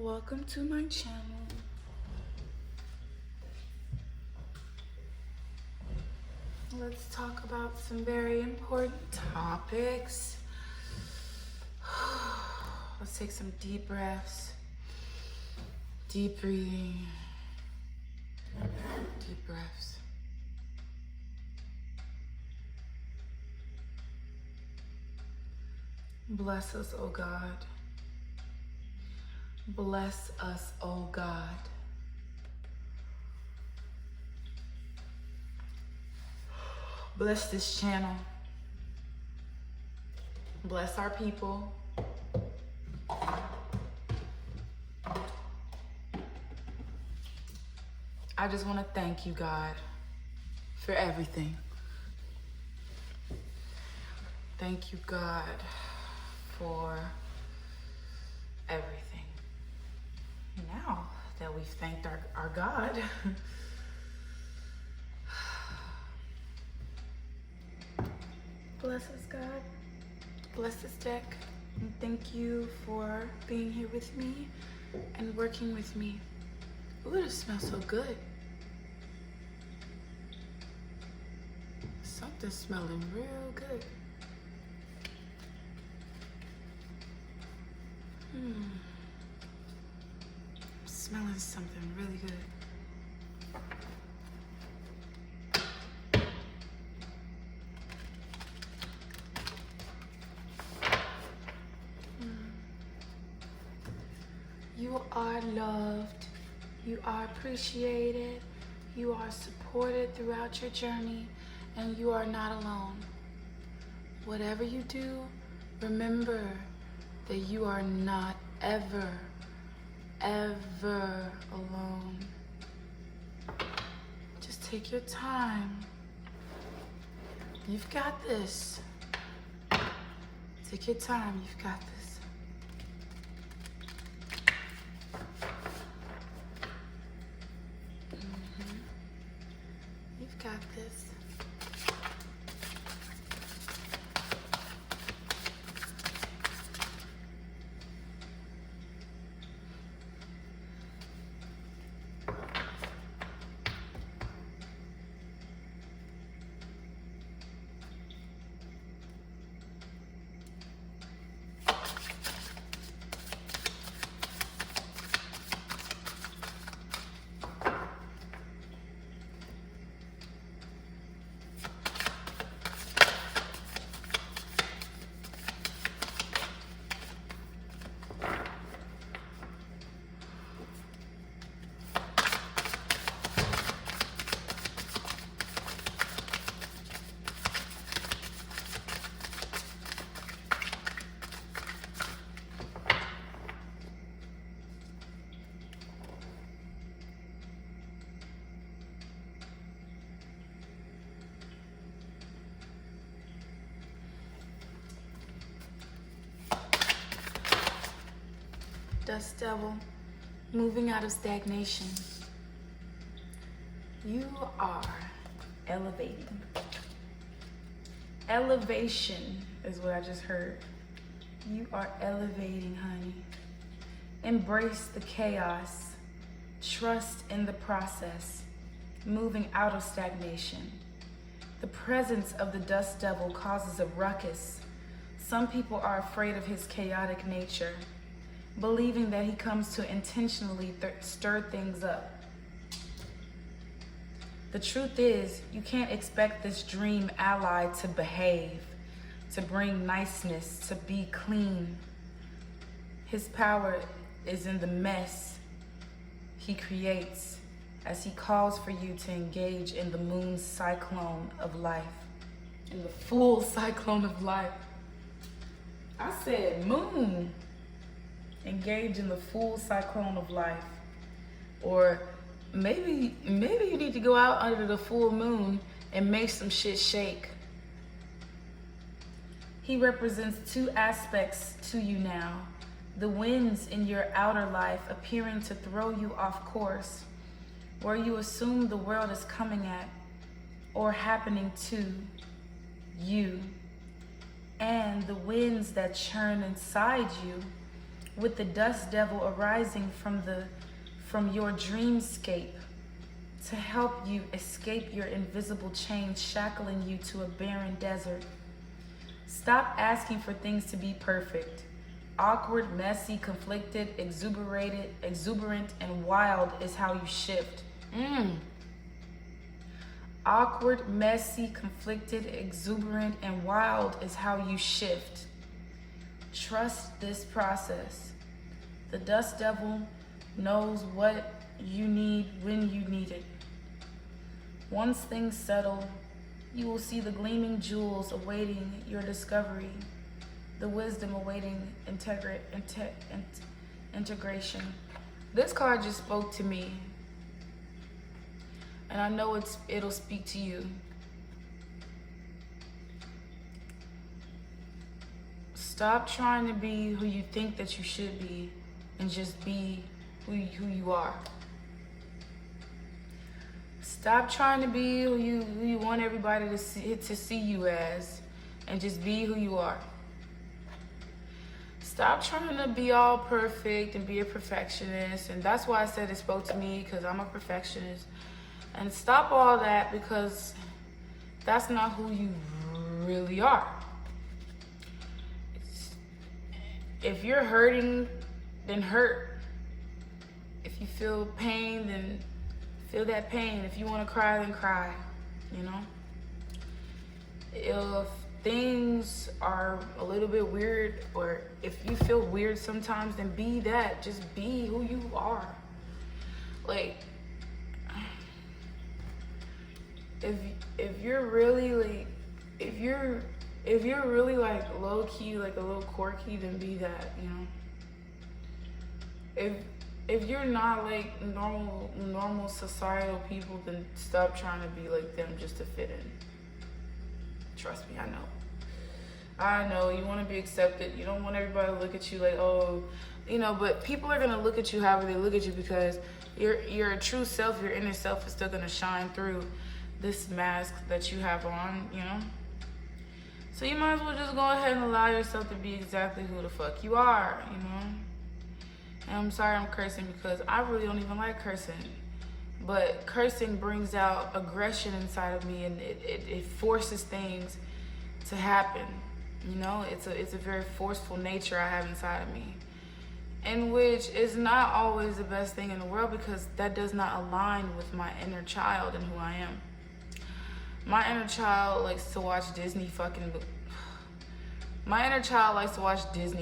Welcome to my channel. Let's talk about some very important topics. Let's take some deep breaths. Deep breathing. Deep breaths. Bless us, oh God. Bless us, oh God. Bless this channel. Bless our people. I just want to thank you, God, for everything. Thank you, God, for everything. Now that we've thanked our God, bless us, God. Bless this deck. And thank you for being here with me and working with me. Ooh, it smells so good. Something's smelling real good. I'm smelling something really good. You are loved, you are appreciated, you are supported throughout your journey, and you are not alone. Whatever you do, remember that you are not ever alone. Just take your time. You've got this. Take your time, you've got this. You've got this. Dust Devil, moving out of stagnation. You are elevating. Elevation is what I just heard. You are elevating, honey. Embrace the chaos. Trust in the process. Moving out of stagnation. The presence of the Dust Devil causes a ruckus. Some people are afraid of his chaotic nature, believing that he comes to intentionally stir things up. The truth is, you can't expect this dream ally to behave, to bring niceness, to be clean. His power is in the mess he creates as he calls for you to engage in the moon's cyclone of life, in the full cyclone of life. I said moon. Engage in the full cyclone of life. Or maybe you need to go out under the full moon and make some shit shake. He represents two aspects to you now. The winds in your outer life appearing to throw you off course, where you assume the world is coming at or happening to you. And the winds that churn inside you, with the dust devil arising from your dreamscape to help you escape your invisible chains shackling you to a barren desert. Stop asking for things to be perfect. Awkward, messy, conflicted, exuberant, and wild is how you shift. Awkward, messy, conflicted, exuberant, and wild is how you shift. Trust this process. The dust devil knows what you need when you need it. Once things settle, you will see the gleaming jewels awaiting your discovery, the wisdom awaiting integration. This card just spoke to me, and I know it'll speak to you. Stop trying to be who you think that you should be, and just be who you are. Stop trying to be who you want everybody to see you as, and just be who you are. Stop trying to be all perfect and be a perfectionist, and that's why I said it spoke to me, because I'm a perfectionist. And stop all that, because that's not who you really are. If you're hurting, then hurt. If you feel pain, then feel that pain. If you want to cry, then cry, you know? If things are a little bit weird, or if you feel weird sometimes, then be that. Just be who you are. Like, if you're really like, if you're really like low key, like a little quirky, then be that, you know? If you're not like normal societal people, then stop trying to be like them just to fit in. Trust me, I know you want to be accepted. You don't want everybody to look at you like, oh, you know, but people are going to look at you however they look at you, because your true self, your inner self is still going to shine through this mask that you have on, you know? So you might as well just go ahead and allow yourself to be exactly who the fuck you are, you know? And I'm sorry I'm cursing, because I really don't even like cursing. But cursing brings out aggression inside of me, and it forces things to happen. You know, it's a very forceful nature I have inside of me. And which is not always the best thing in the world, because that does not align with my inner child and who I am. My inner child likes to watch Disney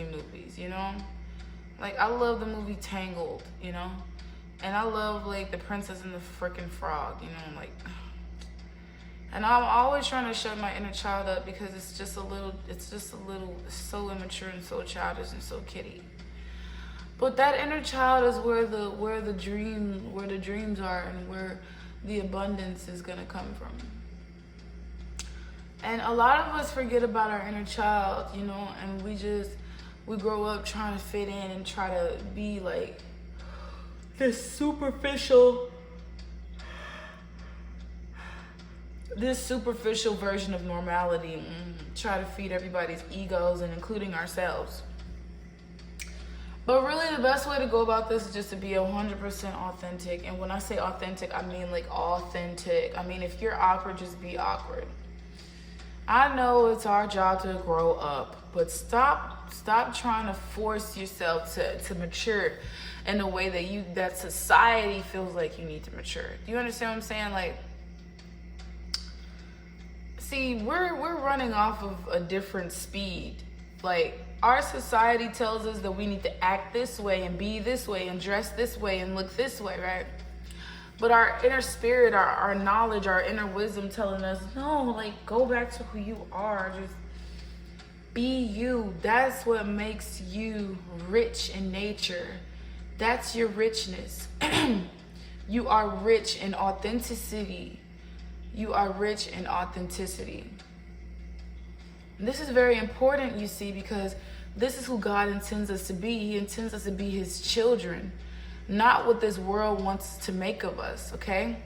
movies, you know? Like, I love the movie Tangled, you know? And I love, like, The Princess and the Frickin' Frog, you know? Like, and I'm always trying to shut my inner child up, because it's so immature and so childish and so kiddie. But that inner child is where the dreams are, and where the abundance is gonna come from. And a lot of us forget about our inner child, you know, and we grow up trying to fit in and try to be like this superficial version of normality, and try to feed everybody's egos, and including ourselves. But really, the best way to go about this is just to be 100% authentic. And when I say authentic, I mean like authentic. I mean, if you're awkward, just be awkward. I know it's our job to grow up, but stop trying to force yourself to mature in a way that society feels like you need to mature. Do you understand what I'm saying? Like, see, we're running off of a different speed. Like, our society tells us that we need to act this way and be this way and dress this way and look this way, right? But our inner spirit, our knowledge, our inner wisdom telling us, no, like, go back to who you are. Just be you. That's what makes you rich in nature. That's your richness. You are rich in authenticity. You are rich in authenticity. And this is very important, you see, because this is who God intends us to be. He intends us to be his children, not what this world wants to make of us, okay?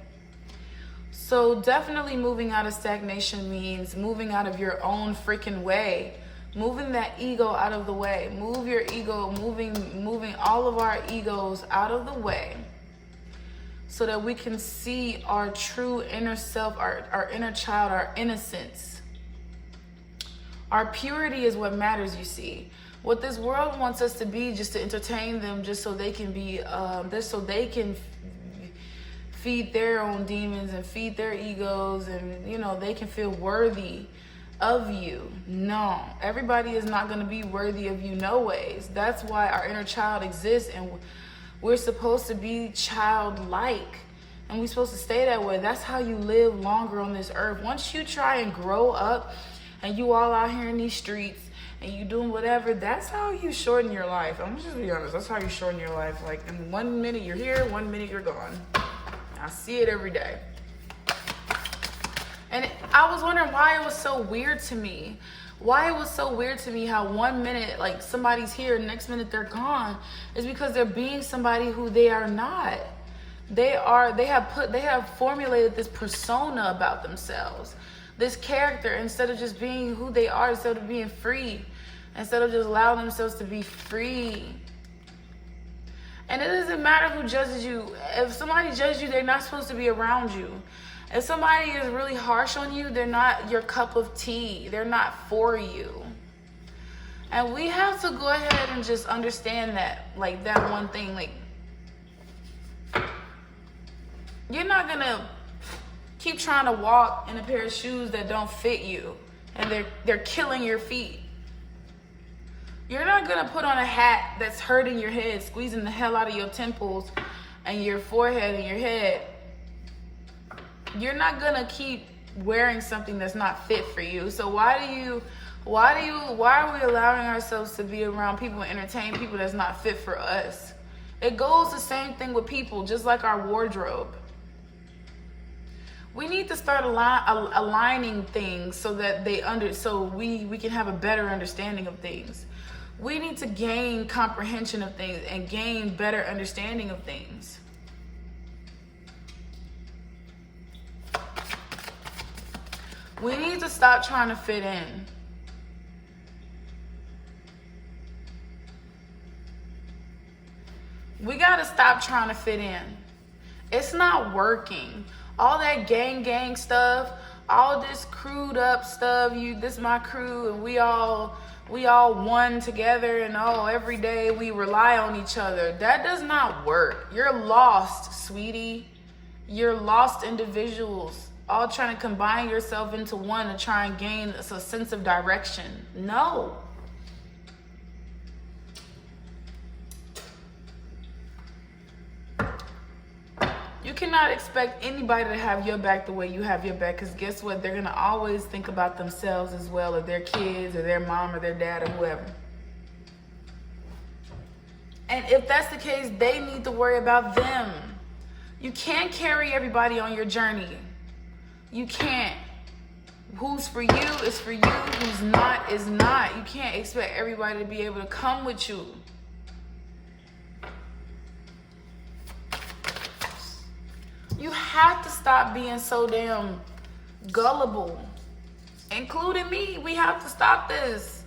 So definitely moving out of stagnation means moving out of your own freaking way. moving that ego out of the way. Move your ego, moving all of our egos out of the way, so that we can see our true inner self, our inner child, our innocence. Our purity is what matters, you see. What this world wants us to be, just to entertain them, just so they can be, so they can feed their own demons and feed their egos, and they can feel worthy of you. No, everybody is not going to be worthy of you no ways. That's why our inner child exists, and we're supposed to be childlike, and we're supposed to stay that way. That's how you live longer on this earth. Once you try and grow up and you all out here in these streets and you doing whatever, that's how you shorten your life. I'm just be honest, that's how you shorten your life. Like, in 1 minute you're here, 1 minute you're gone. I see it every day. And I was wondering why it was so weird to me. Why it was so weird to me how 1 minute, like, somebody's here, next minute they're gone, is because they're being somebody who they are not. They have formulated this persona about themselves, this character, instead of just being who they are, instead of being free, instead of just allowing themselves to be free. And it doesn't matter who judges you. If somebody judges you, they're not supposed to be around you. If somebody is really harsh on you, they're not your cup of tea. They're not for you. And we have to go ahead and just understand that, like, that one thing, like, you're not gonna keep trying to walk in a pair of shoes that don't fit you, and they're killing your feet. You're not gonna put on a hat that's hurting your head, squeezing the hell out of your temples and your forehead and your head. You're not gonna keep wearing something that's not fit for you. So why are we allowing ourselves to be around people and entertain people that's not fit for us? It goes the same thing with people, just like our wardrobe. We need to start aligning things so that we can have a better understanding of things. We need to gain comprehension of things and gain better understanding of things. We need to stop trying to fit in. We gotta stop trying to fit in. It's not working. All that gang stuff, all this crewed up stuff, this my crew, and we all one together, and every day we rely on each other. That does not work. You're lost, sweetie. You're lost individuals, all trying to combine yourself into one to try and gain a sense of direction. No. You cannot expect anybody to have your back the way you have your back, because guess what? They're going to always think about themselves as well, or their kids, or their mom, or their dad, or whoever. And if that's the case, they need to worry about them. You can't carry everybody on your journey. You can't. Who's for you is for you. Who's not is not. You can't expect everybody to be able to come with you. You have to stop being so damn gullible, including me. We have to stop this.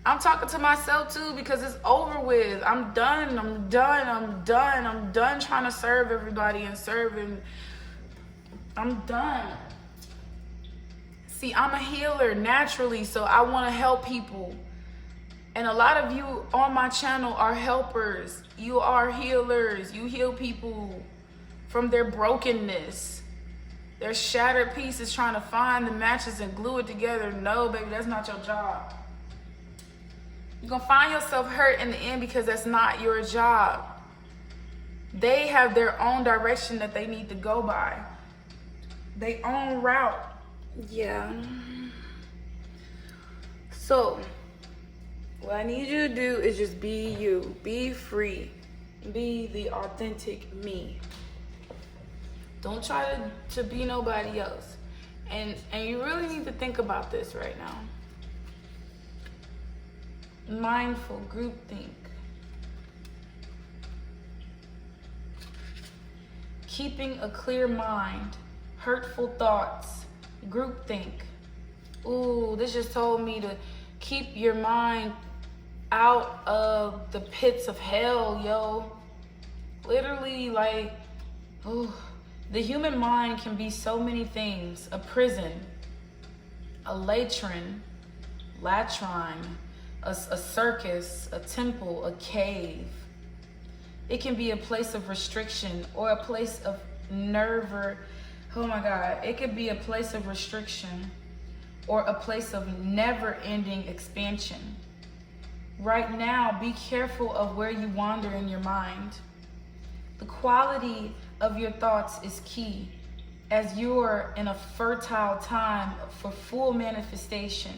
I'm talking to myself too, because it's over with. I'm done trying to serve everybody and serving. I'm done. See, I'm a healer naturally, so I want to help people. And a lot of you on my channel are helpers. You are healers. You heal people from their brokenness, their shattered pieces, trying to find the matches and glue it together. No, baby, that's not your job. You're gonna find yourself hurt in the end because that's not your job. They have their own direction that they need to go by, their own route. Yeah. So, what I need you to do is just be you, be free, be the authentic me. Don't try to be nobody else. And you really need to think about this right now. Mindful groupthink. Keeping a clear mind. Hurtful thoughts. Groupthink. Ooh, this just told me to keep your mind out of the pits of hell, yo. Literally, like, oh, the human mind can be so many things. A prison, a latrine, a circus, a temple, a cave. It can be a place of restriction or a place of oh my God. It could be a place of restriction or a place of never-ending expansion. Right now, be careful of where you wander in your mind. The quality of your thoughts is key, as you're in a fertile time for full manifestation.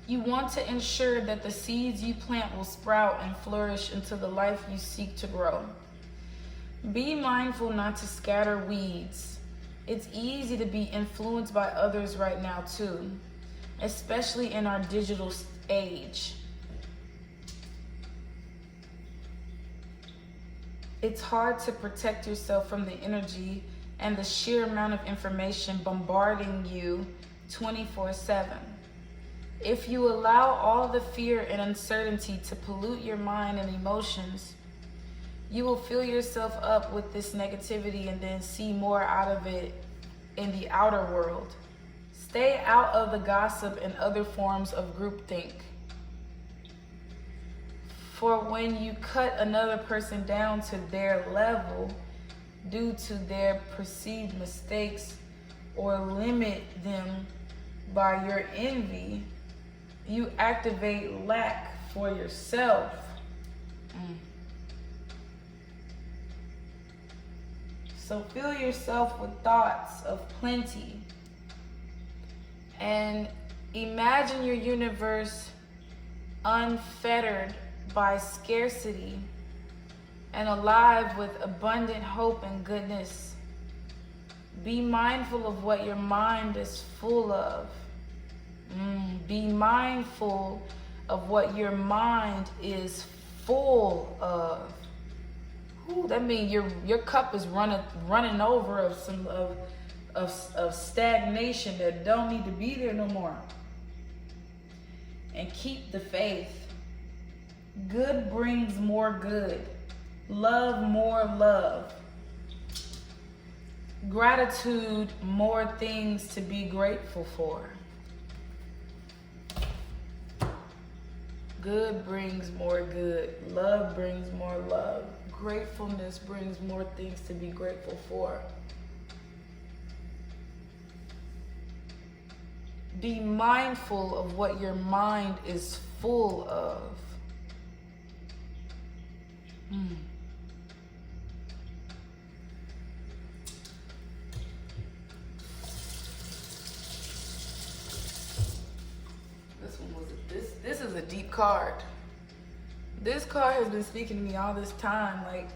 You want to ensure that the seeds you plant will sprout and flourish into the life you seek to grow. Be mindful not to scatter weeds. It's easy to be influenced by others right now too, especially in our digital age. It's hard to protect yourself from the energy and the sheer amount of information bombarding you 24/7. If you allow all the fear and uncertainty to pollute your mind and emotions, you will fill yourself up with this negativity and then see more out of it in the outer world. Stay out of the gossip and other forms of groupthink. For when you cut another person down to their level due to their perceived mistakes or limit them by your envy, you activate lack for yourself. So fill yourself with thoughts of plenty and imagine your universe unfettered by scarcity and alive with abundant hope and goodness. Be mindful of what your mind is full of. Be mindful of what your mind is full of. Ooh, that means your cup is running over of some of stagnation that don't need to be there no more. And keep the faith. Good brings more good. Love more love. Gratitude more things to be grateful for. Good brings more good. Love brings more love. Gratefulness brings more things to be grateful for. Be mindful of what your mind is full of. This is a deep card. This card has been speaking to me all this time. Like,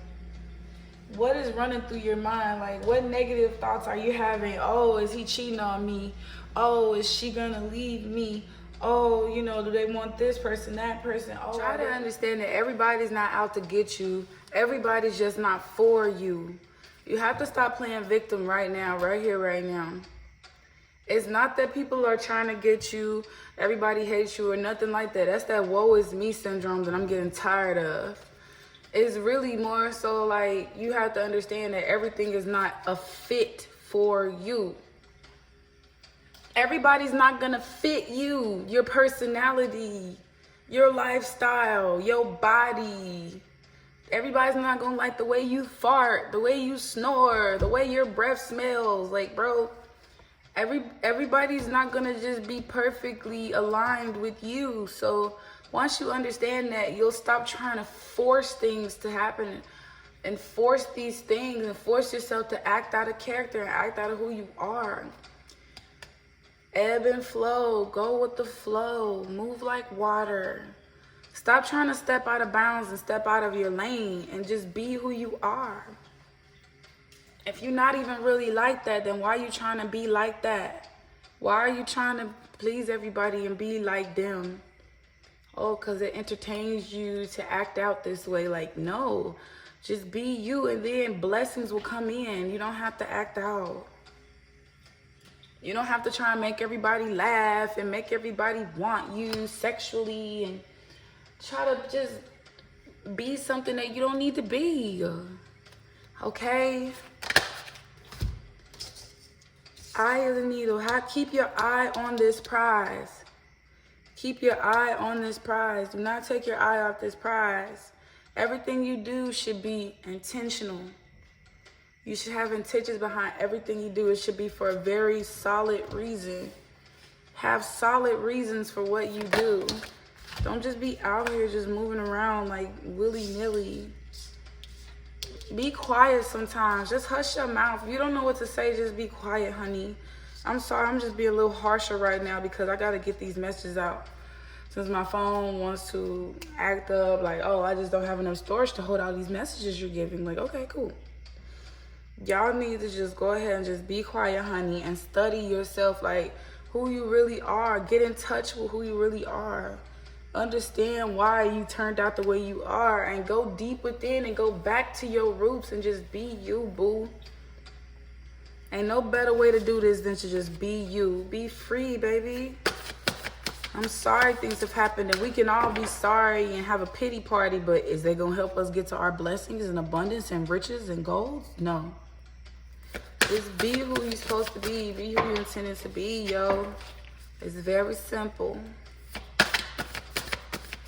what is running through your mind? Like, what negative thoughts are you having? Oh, is he cheating on me? Oh, is she gonna leave me? Oh, you know, do they want this person, that person? Oh, try to understand that everybody's not out to get you. Everybody's just not for you. You have to stop playing victim right now, right here, right now. It's not that people are trying to get you, everybody hates you or nothing like that. That's that woe is me syndrome that I'm getting tired of. It's really more so like you have to understand that everything is not a fit for you. Everybody's not gonna fit you, your personality, your lifestyle, your body. Everybody's not gonna like the way you fart, the way you snore, the way your breath smells. Like, bro, everybody's not gonna just be perfectly aligned with you. So once you understand that, you'll stop trying to force things to happen and force these things and force yourself to act out of character and act out of who you are. Ebb and flow, go with the flow, move like water. Stop trying to step out of bounds and step out of your lane and just be who you are. If you're not even really like that, then why are you trying to be like that? Why are you trying to please everybody and be like them? Oh, because it entertains you to act out this way. Like, no, just be you and then blessings will come in. You don't have to act out. You don't have to try and make everybody laugh and make everybody want you sexually and try to just be something that you don't need to be. Okay? Eye of the needle. Keep your eye on this prize. Keep your eye on this prize. Do not take your eye off this prize. Everything you do should be intentional. You should have intentions behind everything you do. It should be for a very solid reason. Have solid reasons for what you do. Don't just be out here just moving around like willy-nilly. Be quiet sometimes. Just hush your mouth. If you don't know what to say, just be quiet, honey. I'm sorry, I'm just being a little harsher right now because I got to get these messages out. Since my phone wants to act up like, oh, I just don't have enough storage to hold all these messages you're giving. Like, okay, cool. Y'all need to just go ahead and just be quiet, honey, and study yourself, like who you really are. Get in touch with who you really are. Understand why you turned out the way you are and go deep within and go back to your roots and just be you, boo. Ain't no better way to do this than to just be you. Be free, baby. I'm sorry things have happened and we can all be sorry and have a pity party, but is they gonna help us get to our blessings and abundance and riches and goals? No. Just be who you're supposed to be. Be who you intended to be, yo. It's very simple.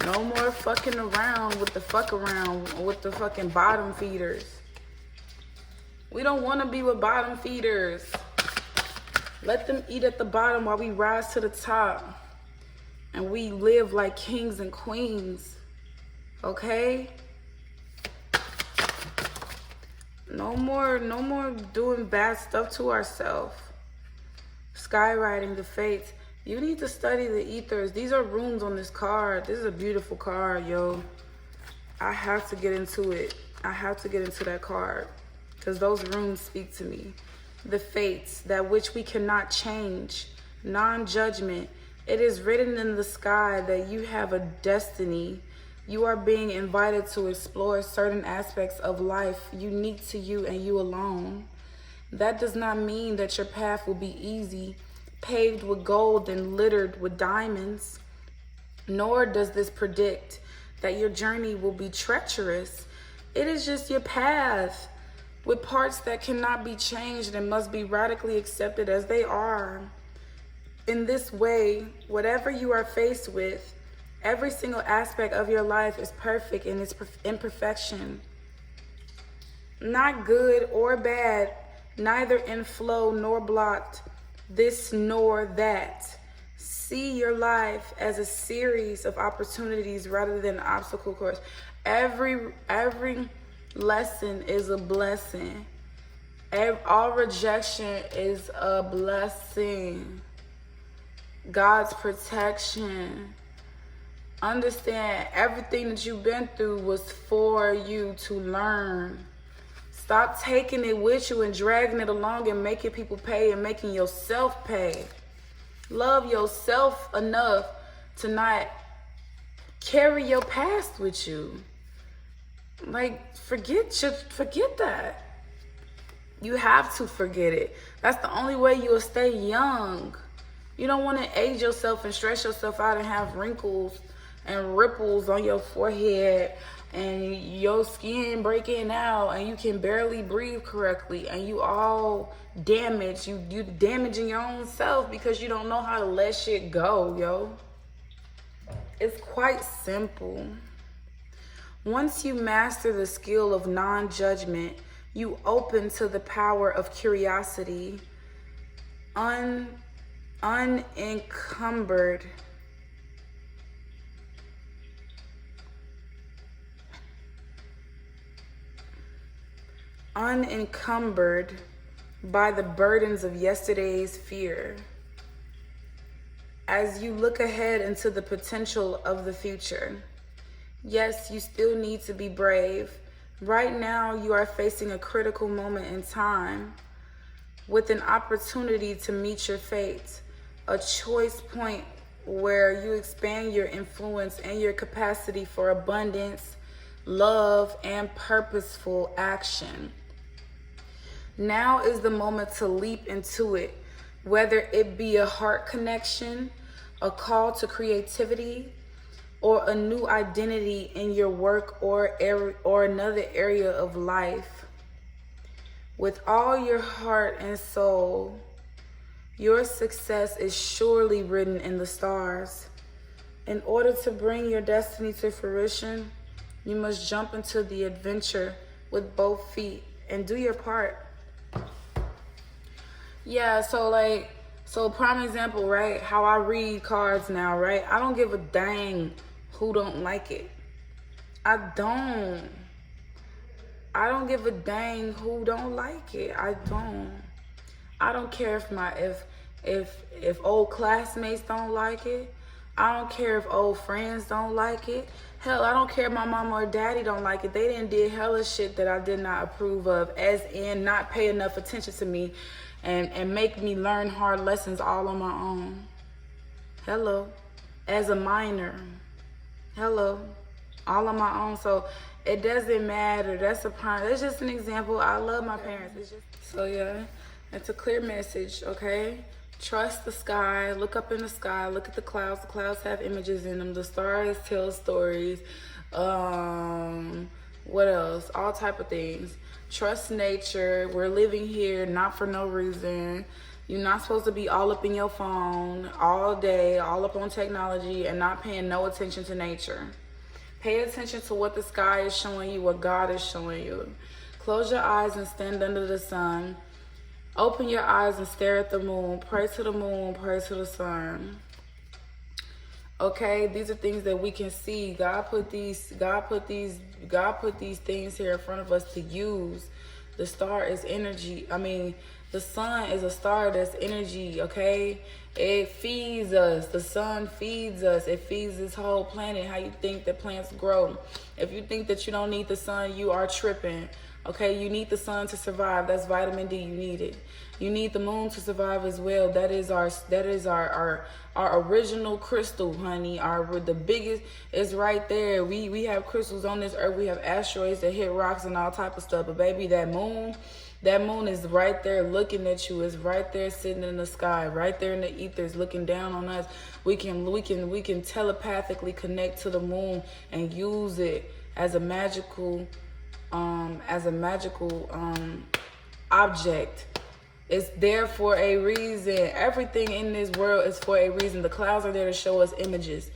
No more fucking around with the fucking bottom feeders. We don't want to be with bottom feeders. Let them eat at the bottom while we rise to the top. And we live like kings and queens. Okay? No more doing bad stuff to ourselves. Skywriting the fates. You need to study the ethers. These are runes on this card. This is a beautiful card, yo. I have to get into it. I have to get into that card because those runes speak to me. The fates, that which we cannot change. Non-judgment. It is written in the sky that you have a destiny. You are being invited to explore certain aspects of life unique to you and you alone. That does not mean that your path will be easy, paved with gold and littered with diamonds. Nor does this predict that your journey will be treacherous. It is just your path with parts that cannot be changed and must be radically accepted as they are. In this way, whatever you are faced with, every single aspect of your life is perfect in its imperfection. Not good or bad, neither in flow nor blocked, this nor that. See your life as a series of opportunities rather than an obstacle course. Every lesson is a blessing. All rejection is a blessing. God's protection. Understand everything that you've been through was for you to learn. Stop taking it with you and dragging it along and making people pay and making yourself pay. Love yourself enough to not carry your past with you. Like, forget that. You have to forget it. That's the only way you'll stay young. You don't want to age yourself and stress yourself out and have wrinkles and ripples on your forehead and your skin breaking out and you can barely breathe correctly and you all damaged. You damaging your own self because you don't know how to let shit go, yo. It's quite simple. Once you master the skill of non-judgment, you open to the power of curiosity, unencumbered by the burdens of yesterday's fear. As you look ahead into the potential of the future, yes, you still need to be brave. Right now, you are facing a critical moment in time with an opportunity to meet your fate, a choice point where you expand your influence and your capacity for abundance, love, and purposeful action. Now is the moment to leap into it, whether it be a heart connection, a call to creativity, or a new identity in your work or another area of life. With all your heart and soul, your success is surely written in the stars. In order to bring your destiny to fruition, you must jump into the adventure with both feet and do your part. Yeah, so prime example, right? How I read cards now, right? I don't give a dang who don't like it. I don't give a dang who don't like it. I don't care if old classmates don't like it. I don't care if old friends don't like it. Hell, I don't care if my mama or daddy don't like it. They done did hella shit that I did not approve of, as in not pay enough attention to me and make me learn hard lessons all on my own. Hello. As a minor. Hello. All on my own. So it doesn't matter. That's just an example. I love my parents. So yeah, it's a clear message, okay? Trust the sky. Look up in the sky. Look at the clouds. The clouds have images in them. The stars tell stories. What else? All type of things. Trust nature. We're living here not for no reason. You're not supposed to be all up in your phone all day, all up on technology, and not paying no attention to nature. Pay attention to what the sky is showing you, what God is showing you. Close your eyes and stand under the sun. Open your eyes and stare at the moon. Pray to the moon, pray to the sun. Okay, these are things that we can see. God put these things here in front of us to use. The star is energy. The sun is a star that's energy, okay? It feeds us. The sun feeds us. It feeds this whole planet. How you think that plants grow? If you think that you don't need the sun, you are tripping. Okay, you need the sun to survive. That's vitamin D. You need it. You need the moon to survive as well. That is our original crystal, honey. The biggest is right there. We have crystals on this earth. We have asteroids that hit rocks and all type of stuff. But baby, that moon is right there looking at you. It's right there sitting in the sky, right there in the ethers, looking down on us. We can telepathically connect to the moon and use it as a magical object. It's there for a reason. Everything in this world is for a reason. The clouds are there to show us images.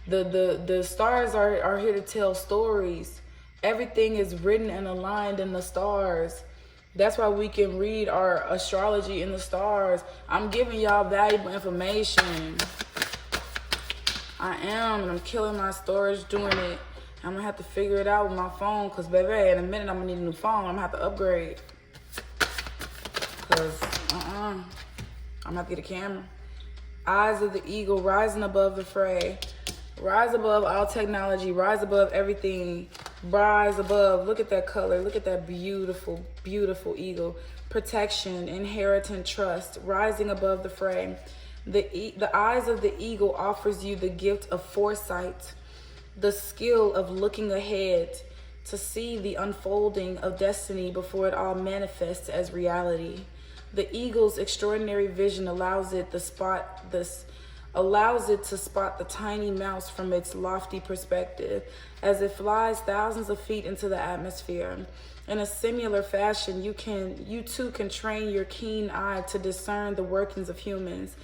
The stars are here to tell stories. Everything is written and aligned in the stars. That's why we can read our astrology in the stars. I'm giving y'all valuable information. I am, and I'm killing my storage doing it. I'm gonna have to figure it out with my phone, cause baby, in a minute I'm gonna need a new phone. I'm gonna have to upgrade. Cause I'm gonna have to get a camera. Eyes of the eagle rising above the fray. Rise above all technology. Rise above everything. Rise above. Look at that color. Look at that beautiful, beautiful eagle. Protection, inheritance, trust. Rising above the fray. The eyes of the eagle offers you the gift of foresight, the skill of looking ahead to see the unfolding of destiny before it all manifests as reality. The eagle's extraordinary vision allows it to spot the tiny mouse from its lofty perspective as it flies thousands of feet into the atmosphere. In a similar fashion, you too can train your keen eye to discern the workings of humans.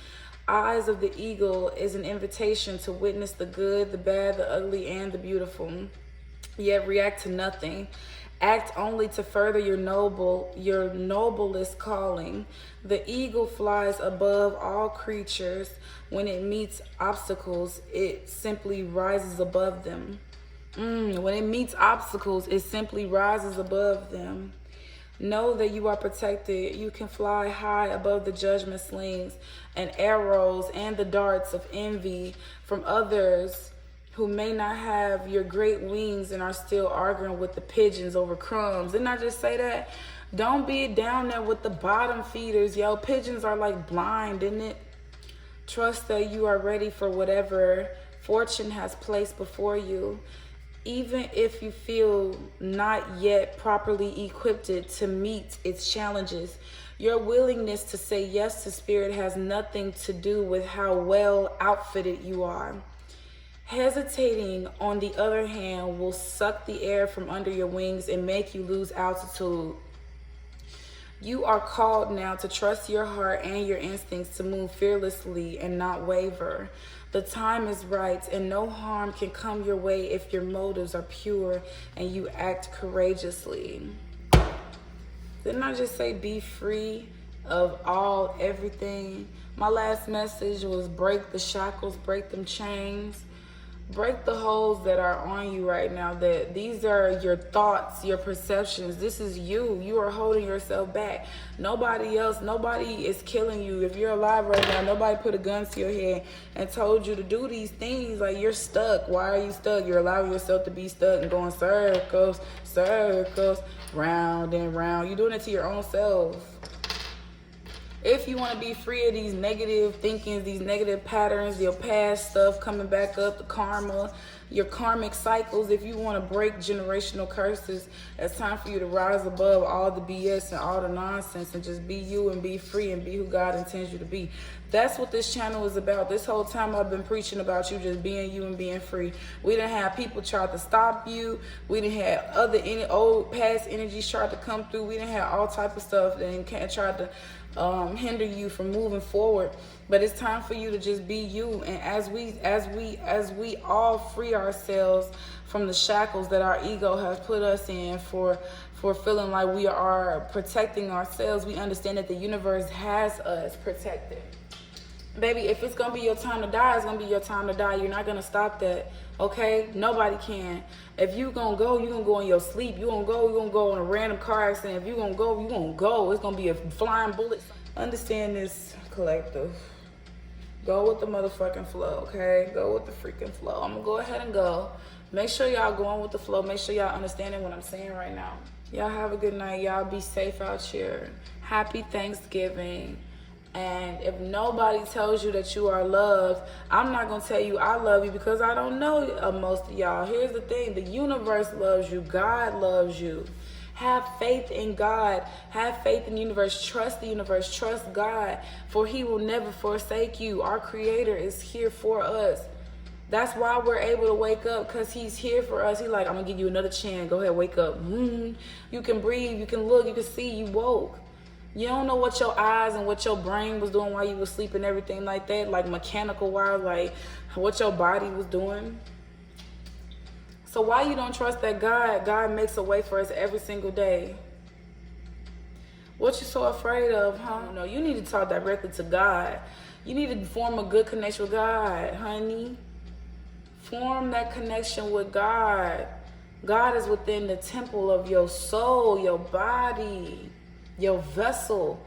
Eyes of the eagle is an invitation to witness the good, the bad, the ugly, and the beautiful. Yet react to nothing. Act only to further your noblest calling. The eagle flies above all creatures. When it meets obstacles, it simply rises above them. When it meets obstacles, it simply rises above them. Know that you are protected. You can fly high above the judgment slings and arrows and the darts of envy from others who may not have your great wings and are still arguing with the pigeons over crumbs. Didn't I just say that? Don't be down there with the bottom feeders. Yo, pigeons are like blind, isn't it? Trust that you are ready for whatever fortune has placed before you. Even if you feel not yet properly equipped to meet its challenges, your willingness to say yes to spirit has nothing to do with how well outfitted you are. Hesitating, on the other hand, will suck the air from under your wings and make you lose altitude. You are called now to trust your heart and your instincts, to move fearlessly and not waver. The time is right, and no harm can come your way if your motives are pure and you act courageously. Didn't I just say be free of everything? My last message was break the shackles, break them chains. Break the holes that are on you right now. That these are your thoughts, your perceptions. This is you. You are holding yourself back. Nobody else, nobody is killing you. If you're alive right now, nobody put a gun to your head and told you to do these things. Like, you're stuck. Why are you stuck? You're allowing yourself to be stuck and going circles, circles, round and round. You're doing it to your own self. If you want to be free of these negative thinkings, these negative patterns, your past stuff coming back up, the karma, your karmic cycles, if you want to break generational curses, it's time for you to rise above all the BS and all the nonsense and just be you and be free and be who God intends you to be. That's what this channel is about. This whole time I've been preaching about you just being you and being free. We didn't have people try to stop you. We didn't have old past energies try to come through. We didn't have all type of stuff that try to hinder you from moving forward. But it's time for you to just be you. And as we all free ourselves from the shackles that our ego has put us in for feeling like we are protecting ourselves, we understand that the universe has us protected. Baby, if it's gonna be your time to die, it's gonna be your time to die. You're not gonna stop that, okay? Nobody can. If you gonna go, you're gonna go in your sleep. You're gonna go in a random car accident. If you're gonna go, you're gonna go. It's gonna be a flying bullet. Understand this, collective. Go with the motherfucking flow, okay? Go with the freaking flow. I'm gonna go ahead and go. Make sure y'all going with the flow. Make sure y'all understanding what I'm saying right now. Y'all have a good night. Y'all be safe out here. Happy Thanksgiving. And if nobody tells you that you are loved, I'm not going to tell you I love you because I don't know most of y'all. Here's the thing. The universe loves you. God loves you. Have faith in God. Have faith in the universe. Trust the universe. Trust God, for he will never forsake you. Our creator is here for us. That's why we're able to wake up, because he's here for us. He's like, I'm going to give you another chance. Go ahead, wake up. You can breathe. You can look. You can see. You woke. You don't know what your eyes and what your brain was doing while you were sleeping, everything like that, like mechanical wise, like what your body was doing. So why you don't trust that God makes a way for us every single day? What you so afraid of, huh? No, you need to talk directly to God. You need to form a good connection with God, honey. Form that connection with God. God is within the temple of your soul, your body, your vessel.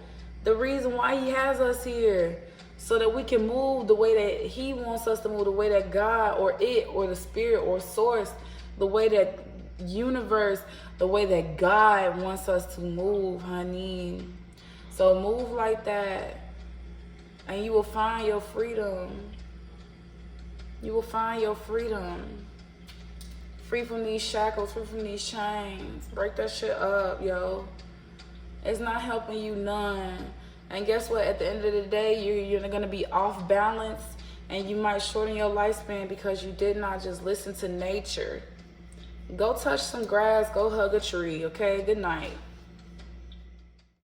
The reason why he has us here, so that we can move the way that he wants us to move, the way that God or it or the spirit or source, the way that universe, the way that God wants us to move, honey. So move like that and you will find your freedom. You will find your freedom. Free from these shackles, free from these chains. Break that shit up, yo. It's not helping you none. And guess what? At the end of the day, you're going to be off balance, and you might shorten your lifespan because you did not just listen to nature. Go touch some grass. Go hug a tree, okay? Good night.